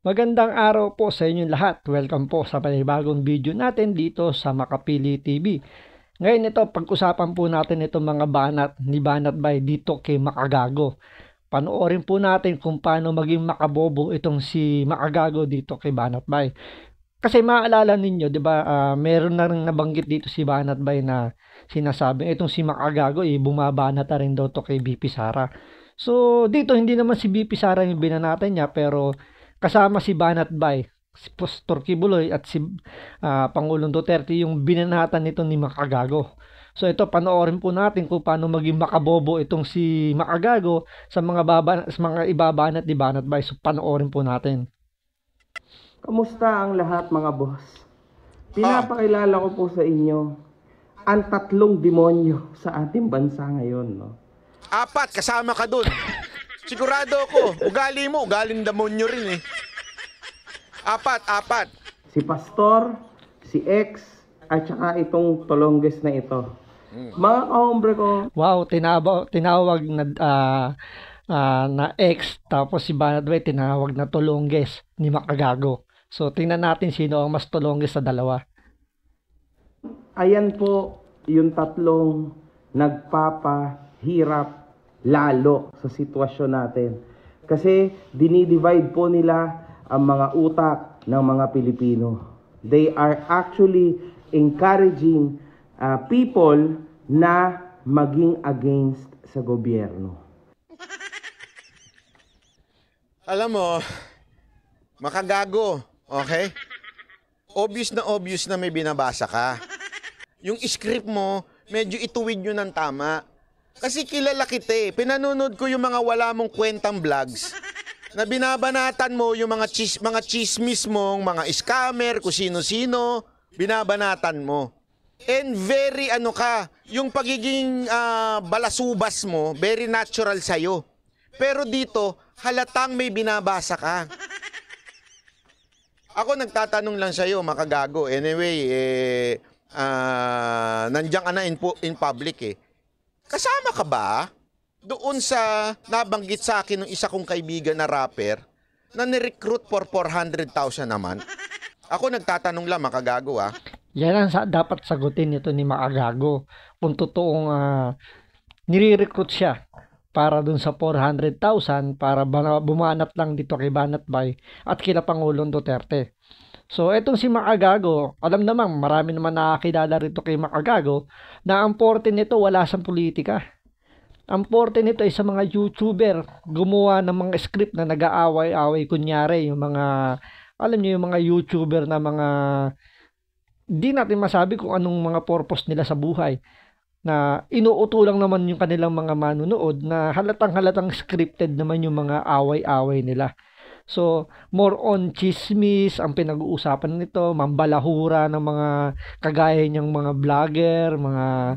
Magandang araw po sa inyong lahat. Welcome po sa panibagong video natin dito sa Makapili TV. Ngayon ito, pag-usapan po natin itong mga banat ni Banat Bay dito kay Makagago. Panoorin po natin kung paano maging makabobo itong si Makagago dito kay Banat Bay. Kasi maalala ninyo, 'di ba, meron na rin nabanggit dito si Banat Bay na sinasabi itong si Makagago bumabanat na rin daw to kay BP Sara. So dito hindi naman si BP Sara yung binanatan niya, pero kasama si Banat Bay, si Pastor Kibuloy at si Pangulong Duterte yung binanatan nito ni Makagago. So ito, panoorin po natin kung paano maging makabobo itong si Makagago sa mga ibabanat ni Banat Bay. So panoorin po natin. Kamusta ang lahat mga boss? Pinapakilala ko po sa inyo ang tatlong demonyo sa ating bansa ngayon, no? 4 kasama ka dun. Sigurado ako, ugaling demonyo rin eh. 4. Si Pastor, si X, at saka itong Tolonges na ito. Mga kahombre ko, Wow, tinawag na X, tapos si Banat Bay tinawag na Tolonges ni Makagago. So tingnan natin sino ang mas Tolonges sa dalawa. ayan po yung tatlong nagpapahirap lalo sa sitwasyon natin. Kasi dinidivide po nila ang mga utak ng mga Pilipino. They are actually encouraging people na maging against sa gobyerno. Alam mo, Makagago, okay? Obvious na may binabasa ka. Yung script mo, medyo ituwid nyo ng tama. Kasi kilala kita eh. Pinanonood ko yung mga wala mong kwentang vlogs na binabanatan mo yung mga chismis mong, mga scammer, kung sino-sino, binabanatan mo. And very yung pagiging balasubas mo, very natural sa'yo. Pero dito, halatang may binabasa ka. Ako nagtatanong lang sa'yo, Makagago. Anyway, nandiyan ka na in public eh. Kasama ka ba doon sa nabanggit sa akin ng isa kong kaibigan na rapper na ni-recruit for 400,000 naman? Ako nagtatanong lang, Makagago ah. Yan ang dapat sagutin nito ni Makagago. Kung totoong nire-recruit siya para dun sa 400,000 para bumanat lang dito kay Banat Bay at kila Pangulong Duterte. So etong si Makagago, alam naman, marami naman nakakilala rito kay Makagago na ang porte nito wala sa politika. Ang porte nito ay sa mga YouTuber, gumawa ng mga script na nag-aaway-away, kunyari yung mga, alam niyo yung mga YouTuber na mga, di natin masabi kung anong mga purpose nila sa buhay, na inuuto lang naman yung kanilang mga manunood na halatang scripted naman yung mga away-away nila. So, more on chismis ang pinag-uusapan nito, mambalahura ng mga kagaya niyang mga vlogger, mga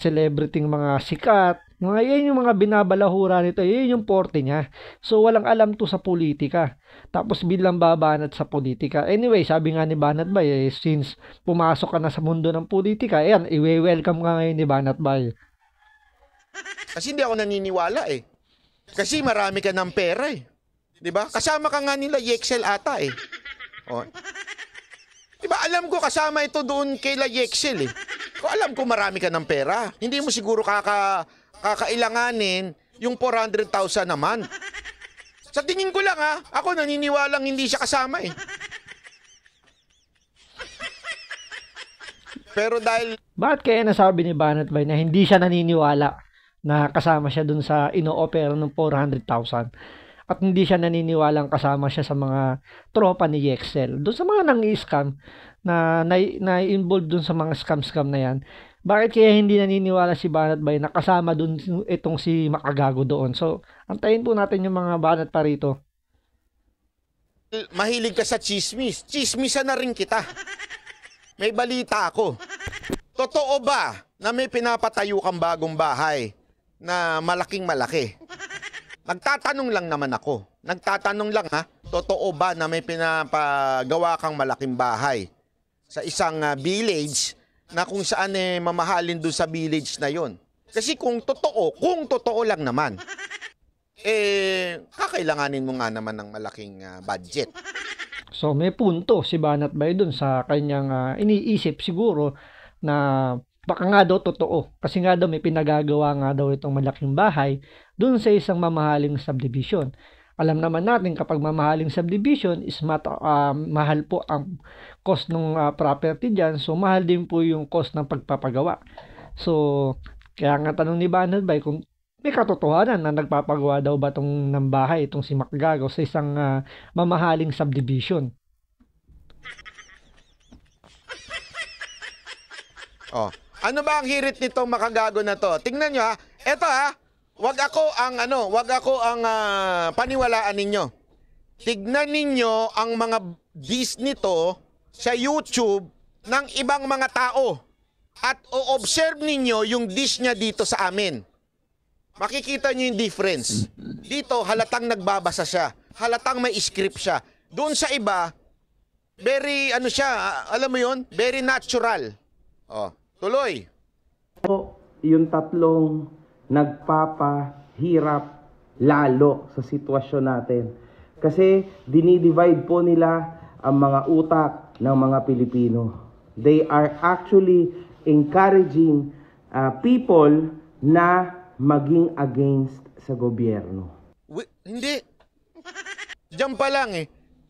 celebrity, mga sikat. Yan yung mga binabalahura nito, yan yung porte niya. So, walang alam to sa politika. Tapos bilang babanat sa politika. Anyway, sabi nga ni Banat Bay, since pumasok ka na sa mundo ng politika, ayan, i-welcome ka ngayon ni Banat Bay. Kasi hindi ako naniniwala eh. Kasi marami ka ng pera eh. 'Di ba? Kasama ka nga nila Yexel ata eh. Oh. 'Di ba? Alam ko kasama ito doon kay Yexel eh. Ko alam ko marami ka ng pera. Hindi mo siguro kakailanganin yung 400,000 naman. Sa tingin ko lang ako naniniwalang hindi siya kasama eh. Pero dahil Bakit kaya nasabi ni Banat Bay na hindi siya naniniwala na kasama siya dun sa ino-opera ng 400,000? At hindi siya naniniwalang kasama siya sa mga tropa ni Yexel. Doon sa mga nang-i-scam na-involved doon sa mga scam na yan. Bakit kaya hindi naniniwala si Banat Bay na kasama doon itong si Makagago doon? So, antayin po natin yung mga banat pa rito. mahilig ka sa chismis, chismisan na rin kita. May balita ako. Totoo ba na may pinapatayo kang bagong bahay na malaking malaki? Nagtatanong lang naman ako. Nagtatanong lang totoo ba na may pinapagawa kang malaking bahay sa isang village na kung saan mamahalin doon sa village na yon? Kasi kung totoo lang naman, kakailanganin mo nga naman ng malaking budget. So may punto si Banat Bay dun sa kanyang iniisip siguro na baka nga daw totoo. Kasi nga daw may pinagagawa nga daw itong malaking bahay dun sa isang mamahaling subdivision. Alam naman natin kapag mamahaling subdivision is mahal po ang cost ng property dyan. So mahal din po yung cost ng pagpapagawa. So kaya nga tanong ni Banat Bay kung may katotohanan na nagpapagawa daw ba itong ng bahay, itong si Macagago sa isang mamahaling subdivision. Oh, ano ba ang hirit nitong Macagago na to? Tingnan nyo ha. Eto ha. Wag ako ang paniwalaan ninyo. Tignan ninyo ang mga dish nito sa YouTube ng ibang mga tao. At o-observe ninyo yung dish niya dito sa amin. Makikita nyo yung difference. Dito, halatang nagbabasa siya. Halatang may script siya. Doon sa iba, very, alam mo yun? Very natural. Oh, tuloy. Yung tatlong nagpapahirap lalo sa sitwasyon natin. Kasi dinidivide po nila ang mga utak ng mga Pilipino. They are actually encouraging people na maging against sa gobyerno. Hindi. Diyan pa lang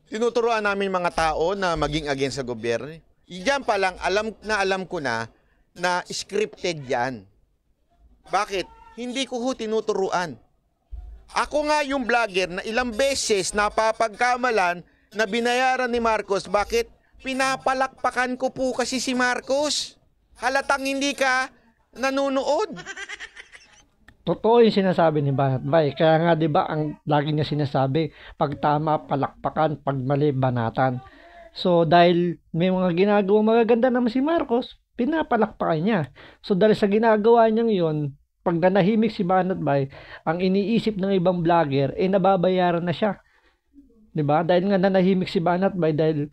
tinuturuan namin mga tao na maging against sa gobyerno. Diyan pa lang, alam ko na scripted yan. Bakit? Hindi ko tinuturuan. Ako nga yung vlogger na ilang beses napapagkamalan na binayaran ni Marcos. Bakit? Pinapalakpakan ko po kasi si Marcos. Halatang hindi ka nanonood. Totoo yung sinasabi ni Banat Bay. Kaya nga 'di ba ang lagi niya sinasabi, pag tama palakpakan, pag mali banatan. So dahil may mga ginagawang magaganda naman si Marcos, pinapalakpakan niya. So dahil sa ginagawa niyang 'yon, pag nanahimik si Banat Bay, ang iniisip ng ibang vlogger nababayaran na siya. 'Di ba? Dahil nga nanahimik si Banat Bay dahil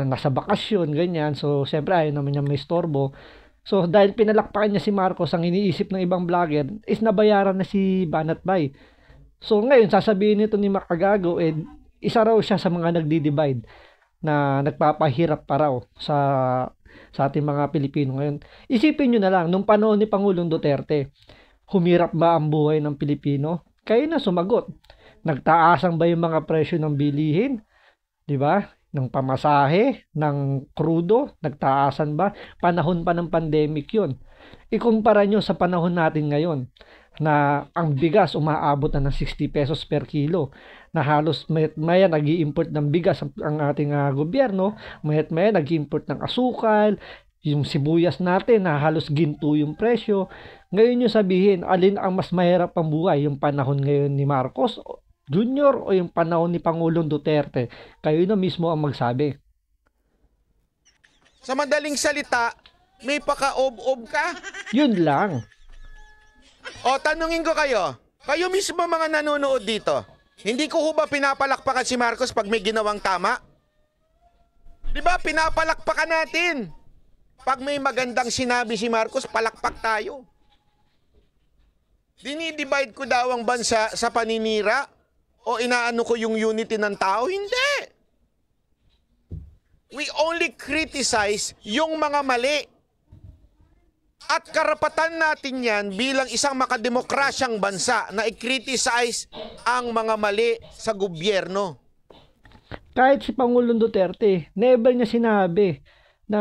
nasa bakasyon ganyan. So siyempre ayaw naman niya may istorbo. So dahil pinalakpakan niya si Marcos, ang iniisip ng ibang vlogger is nabayaran na si Banat Bay. So ngayon sasabihin nito ni Macagago isa raw siya sa mga nagdi-divide na nagpapahirap pa raw sa ating mga Pilipino ngayon. Isipin niyo na lang nung panahon ni Pangulong Duterte, humirap ba ang buhay ng Pilipino? Kayo na sumagot. Nagtaasan ba yung mga presyo ng bilihin? 'Di ba? Ng pamasahe, ng krudo, nagtaasan ba? Panahon pa ng pandemic yun. Ikumpara nyo sa panahon natin ngayon na ang bigas umaabot na ng 60 pesos per kilo, na halos maya nag-i-import ng bigas ang ating gobyerno, maya nag-i-import ng asukal, yung sibuyas natin na halos ginto yung presyo. Ngayon nyo sabihin, alin ang mas mahirap ang buhay? Yung panahon ngayon ni Marcos Junior o yung panahon ni Pangulong Duterte? Kayo na mismo ang magsabi. Sa madaling salita, may paka-ob-ob ka. Yun lang. O, tanungin ko kayo. Kayo mismo mga nanonood dito. Hindi ko ba pinapalakpakan si Marcos pag may ginawang tama? Di ba pinapalakpakan natin? Pag may magandang sinabi si Marcos, palakpak tayo. Dinidivide ko daw ang bansa sa paninira? O inaano ko yung unity ng tao? Hindi. We only criticize yung mga mali. At karapatan natin yan bilang isang makademokrasyang bansa na i-criticize ang mga mali sa gobyerno. Kahit si Pangulong Duterte, never niya sinabi na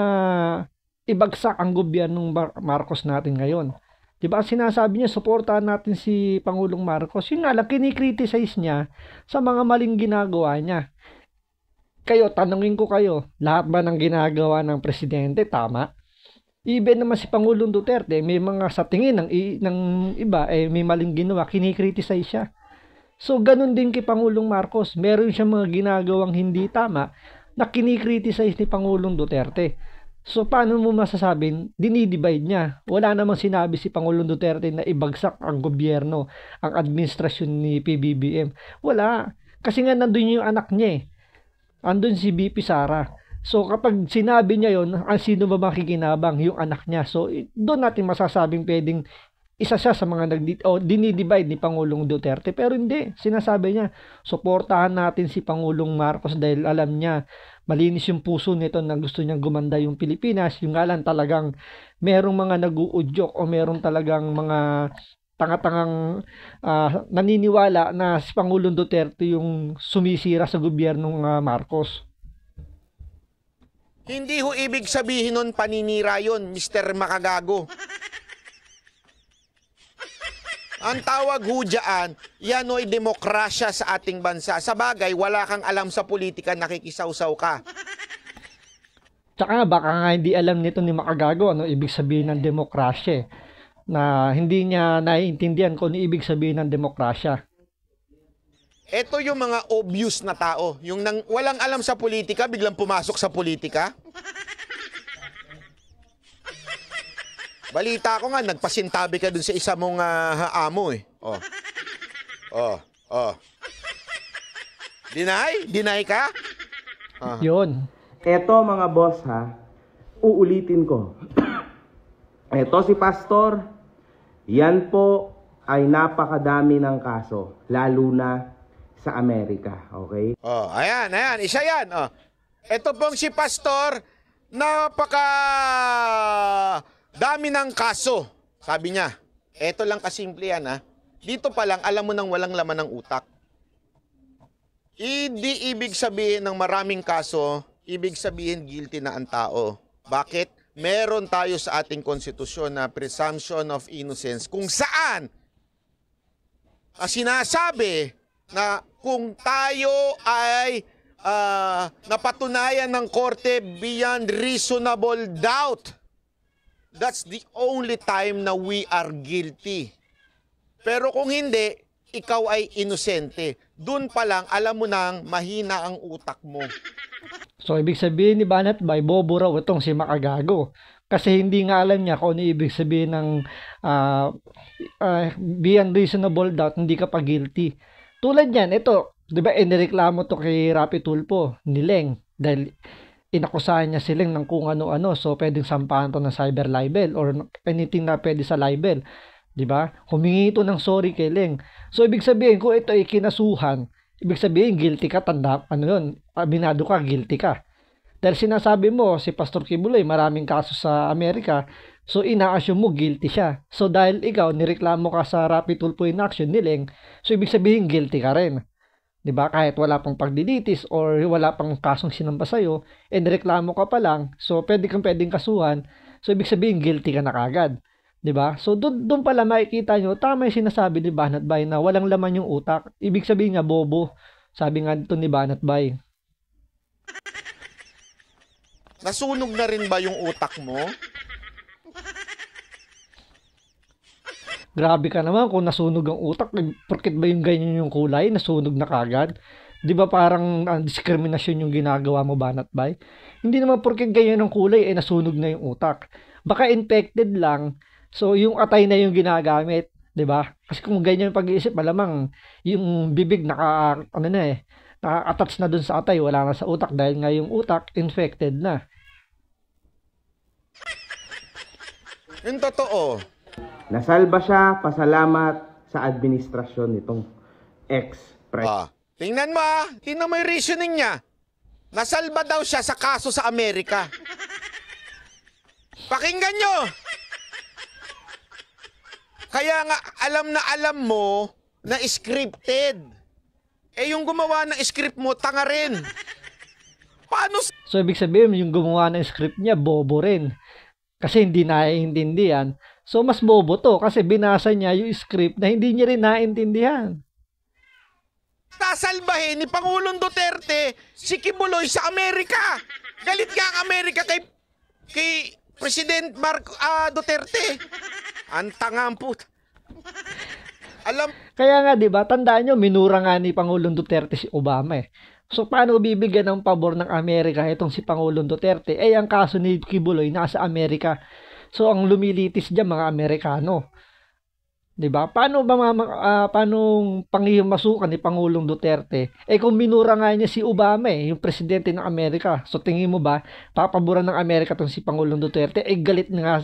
ibagsak ang gobyernong Marcos natin ngayon. Diba sinasabi niya, suportahan natin si Pangulong Marcos. Yun nga lang, kinikriticize niya sa mga maling ginagawa niya. Kayo, tanungin ko kayo, lahat ba ng ginagawa ng presidente tama? Even naman si Pangulong Duterte, may mga sa tingin ng iba, may maling ginawa, kinikriticize siya. So, ganun din kay Pangulong Marcos. Meron siya mga ginagawang hindi tama na kinikriticize ni Pangulong Duterte. So, paano mo masasabing dinidivide niya? Wala namang sinabi si Pangulong Duterte na ibagsak ang gobyerno, ang administrasyon ni PBBM. Wala. Kasi nga nandun yung anak niya andun si BP Sara. So, kapag sinabi niya yon, sino ba makikinabang? Yung anak niya. So, doon natin masasabing pwedeng isa siya sa mga dinidivide ni Pangulong Duterte. Pero hindi, sinasabi niya, suportahan natin si Pangulong Marcos dahil alam niya, malinis yung puso nito na gusto niyang gumanda yung Pilipinas. Yung nga lang talagang merong mga nag-uudyok o merong talagang mga tanga-tangang naniniwala na si Pangulong Duterte yung sumisira sa gobyernong Marcos. Hindi ho ibig sabihin nun paninira yun, Mr. Makagago. Ang tawag ho dyan, yan ho'y demokrasya sa ating bansa. Sa bagay, wala kang alam sa politika, nakikisawsaw ka. Tsaka baka nga hindi alam nito ni Makagago ano ibig sabihin ng demokrasya. Na hindi niya naiintindihan kung ano ibig sabihin ng demokrasya. Ito yung mga obvious na tao. Yung walang alam sa politika, biglang pumasok sa politika. Balita ko nga, nagpasintabi ka dun sa isa mong amo eh. Deny ka? Yun. Eto mga boss ha, uulitin ko. Eto si Pastor, yan po ay napakadami ng kaso, lalo na sa Amerika, okay? Ayan, isa yan. Ito pong si Pastor, napaka dami ng kaso. Sabi niya, eto lang kasimple yan ha. Dito pa lang, alam mo nang walang laman ng utak. Hindi ibig sabihin ng maraming kaso, ibig sabihin guilty na ang tao. Bakit? Meron tayo sa ating konstitusyon na presumption of innocence kung saan sinasabi na kung tayo ay napatunayan ng korte beyond reasonable doubt, that's the only time na we are guilty. Pero kung hindi, ikaw ay inosente. Doon pa lang, alam mo nang mahina ang utak mo. So, ibig sabihin ni Banat Bay, bobo raw itong si Makagago. Kasi hindi nga alam niya kung ano ibig sabihin ng beyond reasonable doubt, hindi ka pa guilty. Tulad yan, ito, di ba, inireklamo to kay Rapi Tulfo, ni Leng, dahil inakusahan niya si Leng ng kung ano-ano. So, pwedeng sampahan to ng cyber libel or anything na pwede sa libel. Di ba? Humingi ito ng sorry kay Leng. So, ibig sabihin, kung ito ay kinasuhan, ibig sabihin, guilty ka, abinado ka, guilty ka. Dahil sinasabi mo, si Pastor Kibuloy, maraming kaso sa Amerika, so ina-assume mo, guilty siya. So, dahil ikaw, nireklamo ka sa Rapi Tulfo inaction ni Leng, so ibig sabihin, guilty ka rin. Diba? Kahit wala pang pagdiditis or wala pang kasong sinampa sa'yo, nireklamo ka pa lang, so pwedeng kasuhan, so ibig sabihin, guilty ka na kagad. Diba? So, doon pala makikita nyo, tama yung sinasabi ni Banat Bay na walang laman yung utak. Ibig sabihin nga, bobo. Sabi nga dito ni Banat Bay. Nasunog na rin ba yung utak mo? Grabe ka naman kung nasunog ang utak. Porket ba yung ganyan yung kulay, nasunog na kagad? Di ba parang diskriminasyon yung ginagawa mo, Banat Bay? Hindi naman porket ganyan ang kulay, nasunog na yung utak. Baka infected lang. So, yung atay na yung ginagamit, 'di ba? Kasi kung ganyan yung pag-iisip, malamang yung bibig naka-attach na dun sa atay, wala na sa utak dahil nga yung utak infected na. Yung totoo. Nasalba siya, pasalamat sa administrasyon nitong ex-president. Tingnan mo yung reasoning niya. Nasalba daw siya sa kaso sa Amerika. Pakinggan nyo! Kaya nga, alam mo na scripted. Yung gumawa ng script mo, tanga rin. Paano? So, ibig sabihin, yung gumawa ng script niya, bobo rin. Kasi hindi naiintindihan. So, mas bobo to kasi binasa niya yung script na hindi niya rin naiintindihan. Sasalbahin ni Pangulong Duterte si Kibuloy sa Amerika. Galit nga ang Amerika kay President Duterte. Ang tangang put. Kaya nga 'di ba, tandaan nyo, minura nga ni Pangulong Duterte si Obama eh. So paano bibigyan ng pabor ng Amerika itong si Pangulong Duterte? Ang kaso ni Kibuloy nasa Amerika. So ang lumilitis diyan mga Amerikano. 'Di ba? Paano panghihimasukan ni Pangulong Duterte? Eh kung minura nga niya si Obama yung presidente ng Amerika. So tingin mo ba papaboran ng Amerika tong si Pangulong Duterte? Eh galit nga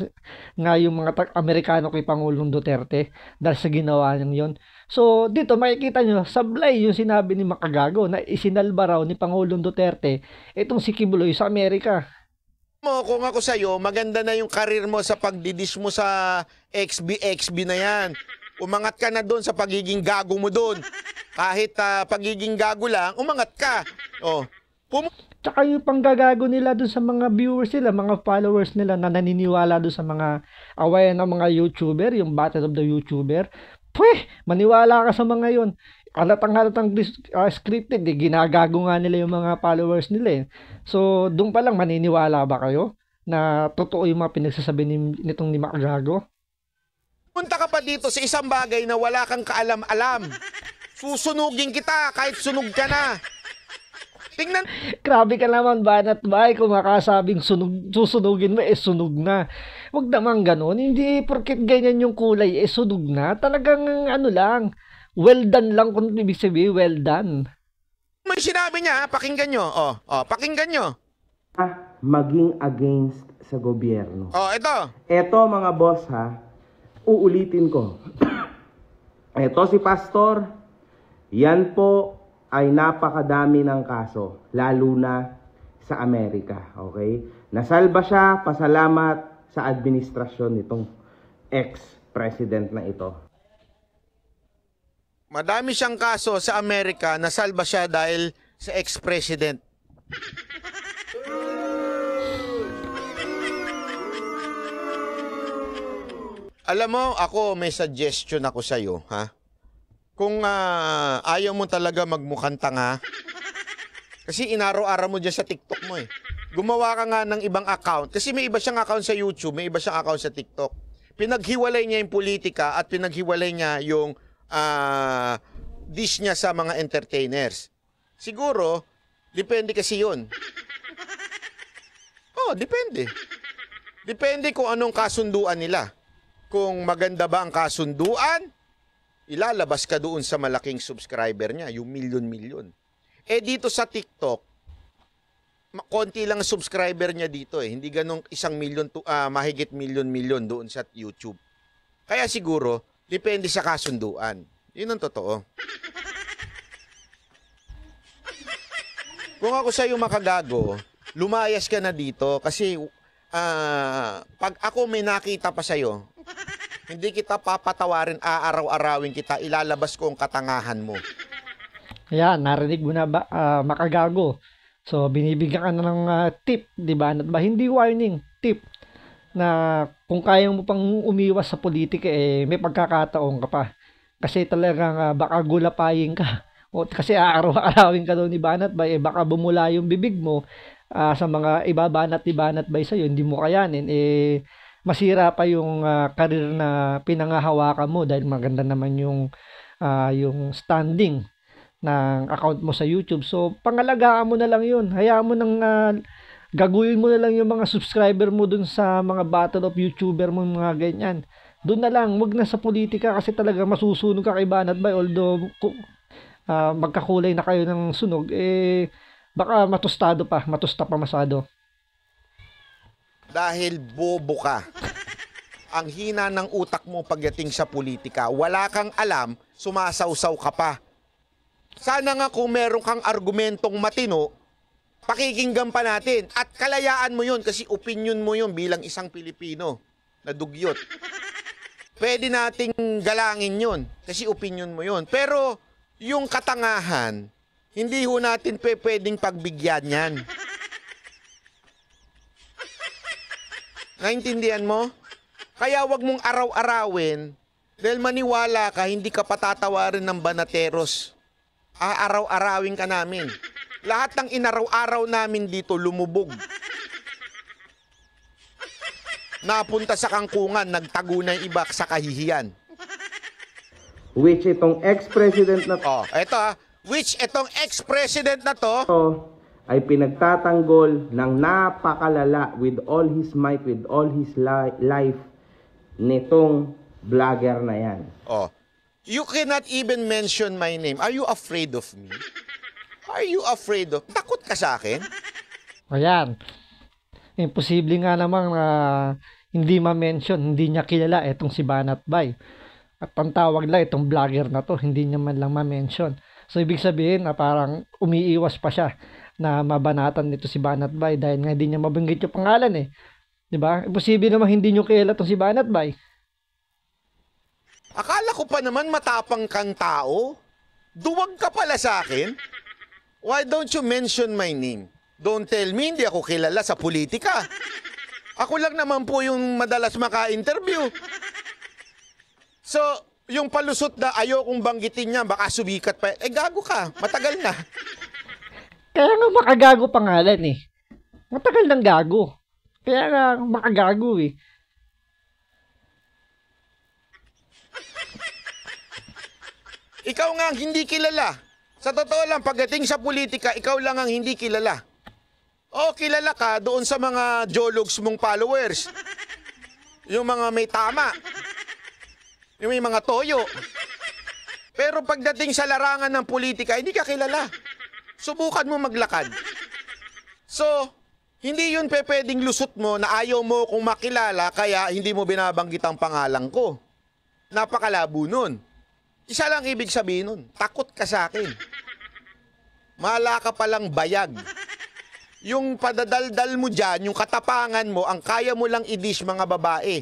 yung mga Amerikano kay Pangulong Duterte dahil sa ginawa niyang 'yon. So dito makikita nyo, sablay yung sinabi ni Makagago na isinalba raw ni Pangulong Duterte itong si Kibuloy sa Amerika. Kung ako sa'yo, maganda na yung karir mo sa pagdidish mo sa XB na yan. Umangat ka na doon sa pagiging gago mo doon. Kahit pagiging gago lang, umangat ka. Oh. Tsaka yung panggagago nila doon sa mga viewers nila, mga followers nila na naniniwala doon sa mga awayan ng mga YouTuber, yung Battle of the YouTuber. Maniwala ka sa mga yon. Halatang scripted, ginagago nga nila yung mga followers nila eh. So, doon pa lang maniniwala ba kayo na totoo yung mga pinagsasabi nitong ni Makagago? Punta ka pa dito sa isang bagay na wala kang kaalam-alam. Susunugin kita kahit sunog ka na. Tingnan. Grabe ka naman, Banat Bay, kung makasabing susunugin mo, sunog na. Huwag naman ganun. Hindi porket ganyan yung kulay, sunog na. Talagang lang, well done lang kung ibig sabihin, well done. May sinabi niya, pakinggan nyo. Pakinggan nyo. Maging against sa gobyerno. Ito. Ito mga boss uulitin ko. Ito si Pastor, yan po ay napakadami ng kaso, lalo na sa Amerika. Okay? Nasalba siya, pasalamat sa administrasyon nitong ex-president na ito. Madami siyang kaso sa Amerika, nasalba siya dahil sa ex-president. Alam mo, ako may suggestion ako sa'yo, ha? Kung ayaw mo talaga magmukhang tanga, kasi inaraw-araw mo dyan sa TikTok mo eh. Gumawa ka nga ng ibang account, kasi may iba siyang account sa YouTube, may iba siyang account sa TikTok. Pinaghiwalay niya yung politika at pinaghiwalay niya yung dish niya sa mga entertainers. Siguro, depende kasi yun. Depende. Depende kung anong kasunduan nila. Kung maganda ba ang kasunduan, ilalabas ka doon sa malaking subscriber niya, yung milyon-milyon. Dito sa TikTok, konti lang subscriber niya dito eh. Hindi ganong 1 milyon, mahigit milyon-milyon doon sa YouTube. Kaya siguro, depende sa kasunduan. Yun ang totoo. Kung ako sa'yo Makagago, lumayas ka na dito kasi pag ako may nakita pa sa'yo, hindi kita papatawarin, aaraw-arawin kita, ilalabas ko ang katangahan mo. Ayan, narinig mo na ba, Makagago? So, binibigyan ka na ng tip, di ba? Hindi warning, tip. Na kung kaya mo pang umiwas sa politika, may pagkakataon ka pa. Kasi talagang baka gulapayin ka. Kasi aaraw-arawin ka daw ni Banat Bay, baka bumula yung bibig mo sa mga ibabanat-ibanat bay sa'yo, hindi mo kayanin, masira pa yung karir na pinangahawakan mo dahil maganda naman yung standing ng account mo sa YouTube. So, pangalagaan mo na lang yun. Hayaan mo nang gaguhin mo na lang yung mga subscriber mo dun sa mga battle of YouTuber mo, mga ganyan. Doon na lang, wag na sa politika kasi talaga masusunog ka kay Banat Bay. Although, magkakulay na kayo ng sunog, baka matusta pa masyado. Dahil bobo ka. Ang hina ng utak mo pagdating sa politika. Wala kang alam, sumasawsaw ka pa. Sana nga kung meron kang argumentong matino, pakikinggan pa natin. At kalayaan mo yun kasi opinion mo yun bilang isang Pilipino na dugyot. Pwede nating galangin yun kasi opinion mo yun. Pero yung katangahan, hindi ho natin pwedeng pagbigyan yan. Naintindihan mo? Kaya wag mong araw-arawin dahil maniwala ka, hindi ka patatawarin ng banateros. Aaraw-arawin ka namin. Lahat ng inaraw-araw namin dito lumubog. Napunta sa kangkungan, nagtago na yung iba sa kahihiyan. Which itong ex-president na itong ex-president na to, ay pinagtatanggol ng napakalala with all his might, with all his life nitong vlogger na yan. Oh. You cannot even mention my name. Are you afraid of me? Are you afraid of... Takot ka sa akin? Ayan. Imposible nga namang hindi ma-mention, hindi niya kilala itong si Banat Bay. At ang tawag lang itong vlogger na to, hindi niya man lang ma-mention. So, ibig sabihin na parang umiiwas pa siya na mabanatan nito si Banat Bay dahil nga hindi niya mabanggit yung pangalan eh. Diba? Imposible naman hindi niyo kilala itong si Banat Bay. Akala ko pa naman matapang kang tao. Duwag ka pala sa akin. Why don't you mention my name? Don't tell me hindi ako kilala sa politika. Ako lang naman po yung madalas maka-interview. So, yung palusot na ayokong banggitin niya, baka sumikat pa. Eh, gago ka. Matagal na. Kaya nga makagago pangalan eh. Matagal nang gago. Kaya nga makagago eh. Ikaw nga ang hindi kilala. Sa totoo lang, pagdating sa politika, ikaw lang ang hindi kilala. O, kilala ka doon sa mga jologs mong followers. Yung mga may tama. Yung may mga toyo. Pero pagdating sa larangan ng politika, hindi ka kilala. Subukan mo maglakad. So, hindi yun pwedeng lusot mo na ayaw mo kung makilala kaya hindi mo binabanggit ang pangalan ko. Napakalabo nun. Isa lang ibig sabihin nun, takot ka sa akin. Mahala ka palang bayag. Yung padadaldal mo dyan, yung katapangan mo, ang kaya mo lang i-dish mga babae.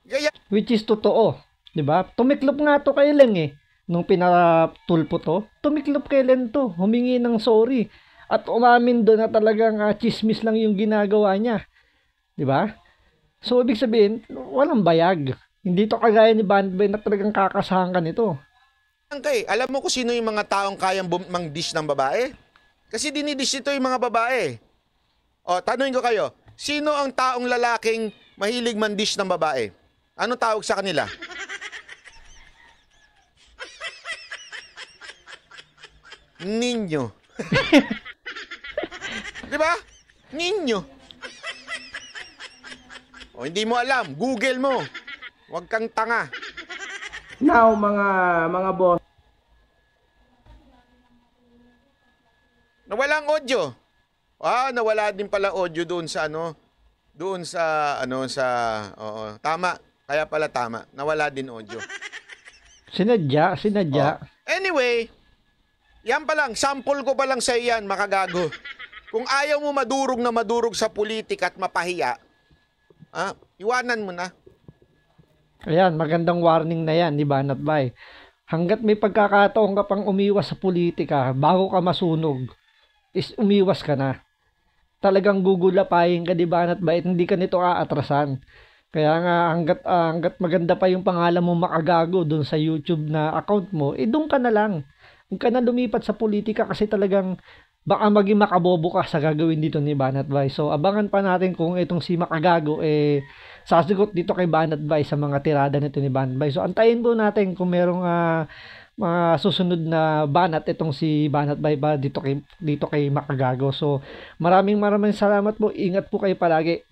Gaya... Which is totoo. Diba? Tumiklop nga to kay Len eh. Nung pinatulpo to, tumiklop kay Len to. Humingi ng sorry. At umamin doon na talagang chismis lang yung ginagawa niya. Diba? So, ibig sabihin, walang bayag. Hindi to kagaya ni Banat Bay na talagang kakasahan ka nito. Okay, alam mo kung sino yung mga taong kayang mang-dish ng babae? Kasi dinidish ito yung mga babae. O, tanungin ko kayo, sino ang taong lalaking mahilig man-dish ng babae? Ano tawag sa kanila? Ninyo. Di ba? Ninyo. O, hindi mo alam, Google mo. Huwag kang tanga. Now, mga boss, Nawala ang audio. Nawala din pala audio doon sa oo, tama. Kaya pala tama. Nawala din audio. Sinadya. Oh. Anyway, yan pa lang, sample ko pa lang sa iyan, makagago. Kung ayaw mo madurog sa politika at mapahiya, iwanan mo na. Ayan, magandang warning na yan, di ba, Banat Bay? Hanggat may pagkakataon ka pang umiwas sa politika, bago ka masunog, is umiwas ka na. Talagang gugulapahin ka, di ba, Banat Bay? Hindi ka nito aatrasan. Kaya nga, hanggat maganda pa yung pangalan mo makagago dun sa YouTube na account mo, doon ka na lang. Huwag ka na lumipat sa politika kasi talagang baka maging makabobo ka sa gagawin dito ni Banat Bay. So, abangan pa natin kung itong si Makagago, sasagot dito kay Banat Bay sa mga tirada nito ni Banat Bay. So, antayin po natin kung merong mga susunod na banat itong si Banat Bay ba dito kay Makagago. So, maraming salamat po. Ingat po kayo palagi.